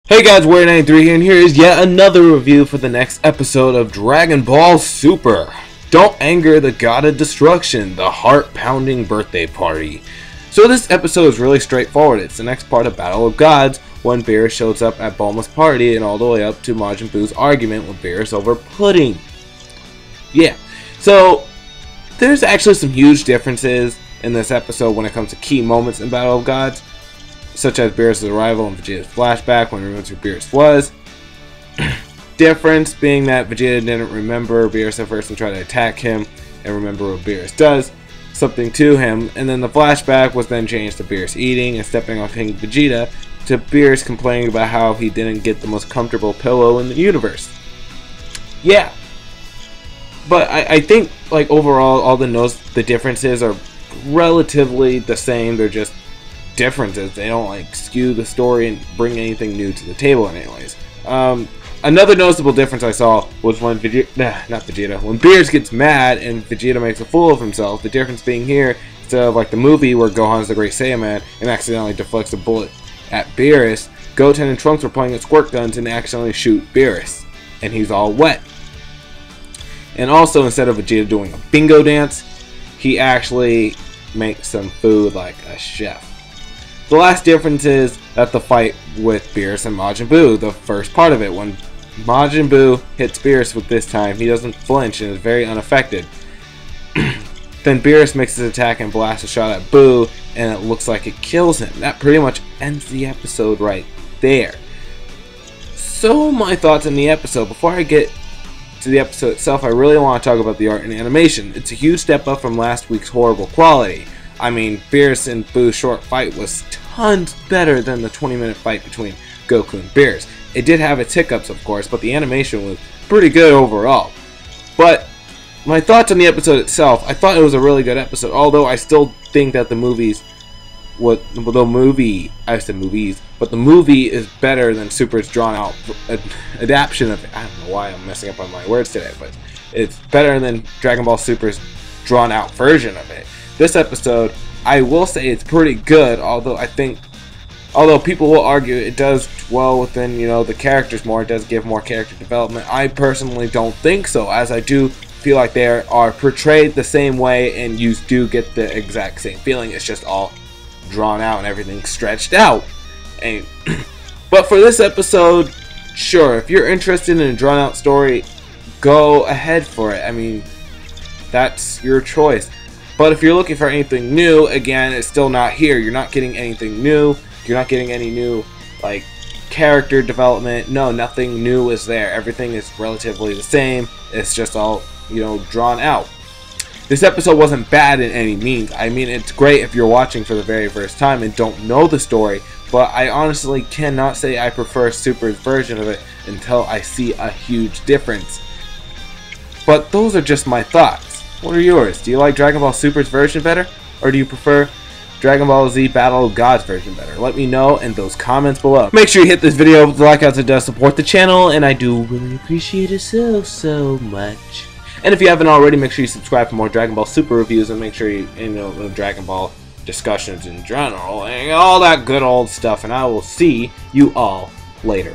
Hey guys, Warrior93 here, and here is yet another review for the next episode of Dragon Ball Super. Don't anger the god of destruction, the heart-pounding birthday party. So this episode is really straightforward. It's the next part of Battle of Gods, when Beerus shows up at Bulma's party and all the way up to Majin Buu's argument with Beerus over pudding. Yeah, so there's actually some huge differences in this episode when it comes to key moments in Battle of Gods, such as Beerus' arrival and Vegeta's flashback when he remembers who Beerus was. Difference being that Vegeta didn't remember Beerus at first and tried to attack him and remember what Beerus does, something to him, and then the flashback was then changed to Beerus eating and stepping on King Vegeta, to Beerus complaining about how he didn't get the most comfortable pillow in the universe. Yeah, but I think like overall all the differences are relatively the same. They're just differences. They don't like skew the story and bring anything new to the table in any ways. Another noticeable difference I saw was when when Beerus gets mad and Vegeta makes a fool of himself. The difference being here, instead of like the movie where Gohan's the Great Saiyaman and accidentally deflects a bullet at Beerus, Goten and Trunks were playing at squirt guns and accidentally shoot Beerus, and he's all wet. And also, instead of Vegeta doing a bingo dance, he actually makes some food like a chef. The last difference is that the fight with Beerus and Majin Buu, the first part of it, when Majin Buu hits Beerus with this time, he doesn't flinch and is very unaffected. Then Beerus makes his attack and blasts a shot at Buu, and it looks like it kills him. That pretty much ends the episode right there. So my thoughts on the episode. Before I get to the episode itself, I really want to talk about the art and animation. It's a huge step up from last week's horrible quality. I mean, Beerus and Buu's short fight was tons better than the 20-minute fight between Goku and Beerus. It did have its hiccups, of course, but the animation was pretty good overall. But my thoughts on the episode itself, I thought it was a really good episode, although I still think that the movie is better than Super's drawn-out adaptation of it. I don't know why I'm messing up on my words today, but it's better than Dragon Ball Super's drawn-out version of it. This episode, I will say it's pretty good, although people will argue it does dwell within, the characters more, it does give more character development. I personally don't think so, as I do feel like they are portrayed the same way and you do get the exact same feeling. It's just all drawn out and everything stretched out. But for this episode, sure, if you're interested in a drawn out story, go ahead for it. I mean, that's your choice. But if you're looking for anything new, again, it's still not here. You're not getting anything new. You're not getting any new, character development. No, nothing new is there. Everything is relatively the same. It's just all, drawn out. This episode wasn't bad in any means. I mean, it's great if you're watching for the very first time and don't know the story, but I honestly cannot say I prefer Super's version of it until I see a huge difference. But those are just my thoughts. What are yours? Do you like Dragon Ball Super's version better? Or do you prefer Dragon Ball Z Battle of Gods version better? Let me know in those comments below. Make sure you hit this video with the like as it does support the channel, and I do really appreciate it so much. And if you haven't already, make sure you subscribe for more Dragon Ball Super reviews, and make sure you know Dragon Ball discussions in general, and all that good old stuff, and I will see you all later.